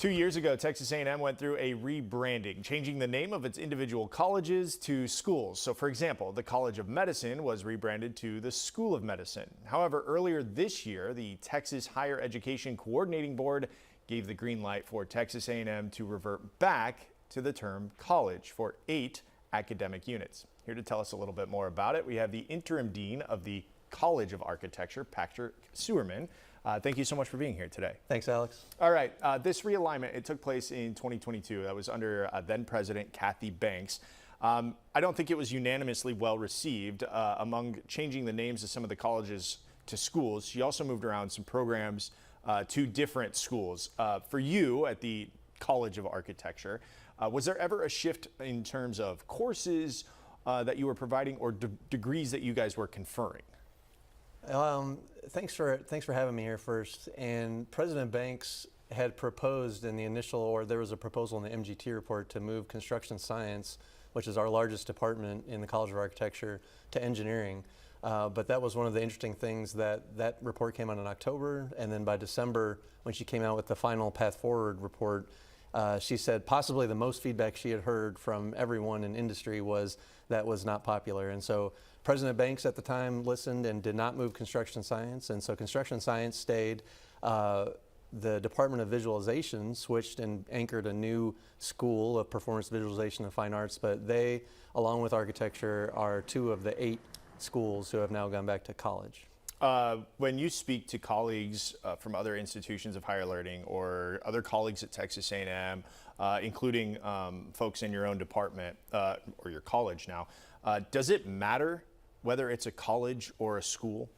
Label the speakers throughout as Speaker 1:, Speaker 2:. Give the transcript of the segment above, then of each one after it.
Speaker 1: 2 years ago, Texas A&M went through a rebranding, changing the name of its individual colleges to schools. So, for example, the College of Medicine was rebranded to the School of Medicine. However, earlier this year, the Texas Higher Education Coordinating Board gave the green light for Texas A&M to revert back to the term college for 8 academic units. Here to tell us a little bit more about it, we have the Interim Dean of the College of Architecture, Patrick Sewerman. Thank you so much for being here today.
Speaker 2: Thanks, Alex.
Speaker 1: All right, this realignment, it took place in 2022. That was under then President Kathy Banks. I don't think it was unanimously well received among changing the names of some of the colleges to schools. She also moved around some programs to different schools. For you at the College of Architecture, was there ever a shift in terms of courses that you were providing or degrees that you guys were conferring?
Speaker 2: Thanks for having me here first. And President Banks had proposed in the initial, or there was a proposal in the MGT report to move construction science, which is our largest department in the College of Architecture, to engineering. But that was one of the interesting things that report came out in October, and then by December, when she came out with the final path forward report, she said possibly the most feedback she had heard from everyone in industry was that was not popular. And so President Banks at the time listened and did not move construction science. And so construction science stayed. The Department of Visualization switched and anchored a new school of performance visualization and fine arts. But they, along with architecture, are 2 of the 8 schools who have now gone back to college.
Speaker 1: When you speak to colleagues from other institutions of higher learning or other colleagues at Texas A&M, including folks in your own department or your college now, does it matter whether it's a college or a school?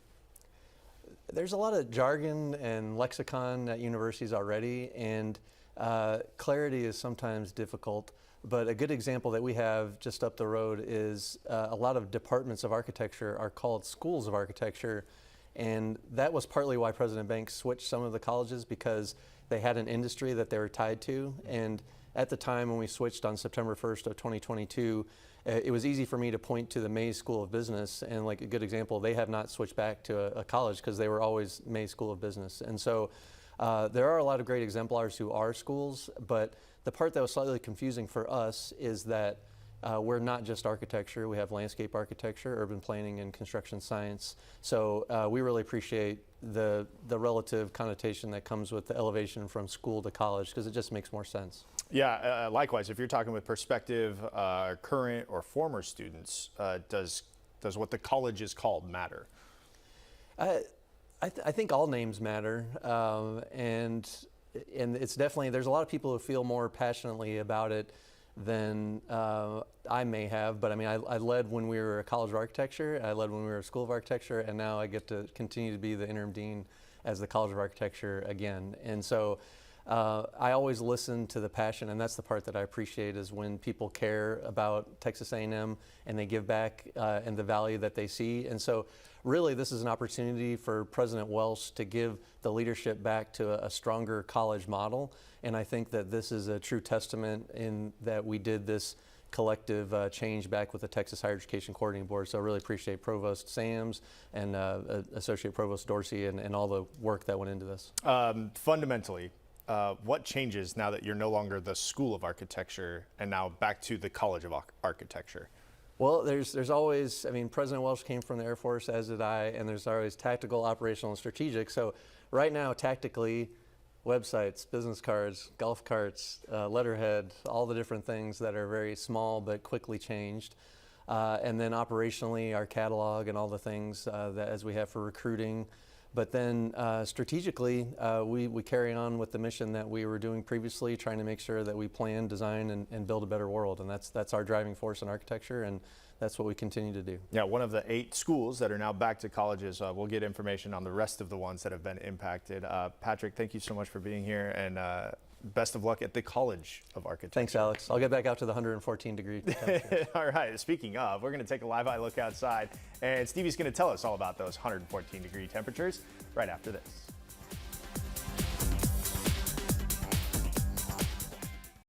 Speaker 2: There's a lot of jargon and lexicon at universities already, and clarity is sometimes difficult. But a good example that we have just up the road is a lot of departments of architecture are called schools of architecture. And that was partly why President Banks switched some of the colleges, because they had an industry that they were tied to. And at the time when we switched on September 1st of 2022, it was easy for me to point to the Mays School of Business. And like a good example, they have not switched back to a college because they were always Mays School of Business. And so there are a lot of great exemplars who are schools, but the part that was slightly confusing for us is that we're not just architecture. We have landscape architecture, urban planning, and construction science. So we really appreciate the relative connotation that comes with the elevation from school to college, because it just makes more sense.
Speaker 1: Yeah, likewise, if you're talking with prospective, current, or former students, does what the college is called matter?
Speaker 2: I think all names matter, and it's definitely, there's a lot of people who feel more passionately about it than I may have, but I mean, I led when we were a College of Architecture, I led when we were a School of Architecture, and now I get to continue to be the Interim Dean as the College of Architecture again. And so I always listen to the passion, and that's the part that I appreciate, is when people care about Texas A&M and they give back and the value that they see. And so really this is an opportunity for President Welsh to give the leadership back to a stronger college model. And I think that this is a true testament in that we did this collective change back with the Texas Higher Education Coordinating Board. So I really appreciate Provost Sams and Associate Provost Dorsey and all the work that went into this.
Speaker 1: Fundamentally, what changes now that you're no longer the School of Architecture and now back to the College of Architecture?
Speaker 2: Well, there's always, I mean, President Welsh came from the Air Force, as did I, and there's always tactical, operational, and strategic. So right now, tactically, websites, business cards, golf carts, letterhead, all the different things that are very small but quickly changed. And then operationally, our catalog and all the things that as we have for recruiting. But then strategically, we carry on with the mission that we were doing previously, trying to make sure that we plan, design, and build a better world. And that's our driving force in architecture, and that's what we continue to do.
Speaker 1: Yeah, one of the 8 schools that are now back to colleges. We'll get information on the rest of the ones that have been impacted. Patrick, thank you so much for being here, and best of luck at the College of Architecture.
Speaker 2: Thanks, Alex. I'll get back out to the 114 degree temperatures.
Speaker 1: All right, speaking of, we're going to take a live eye look outside, and Stevie's going to tell us all about those 114 degree temperatures right after this.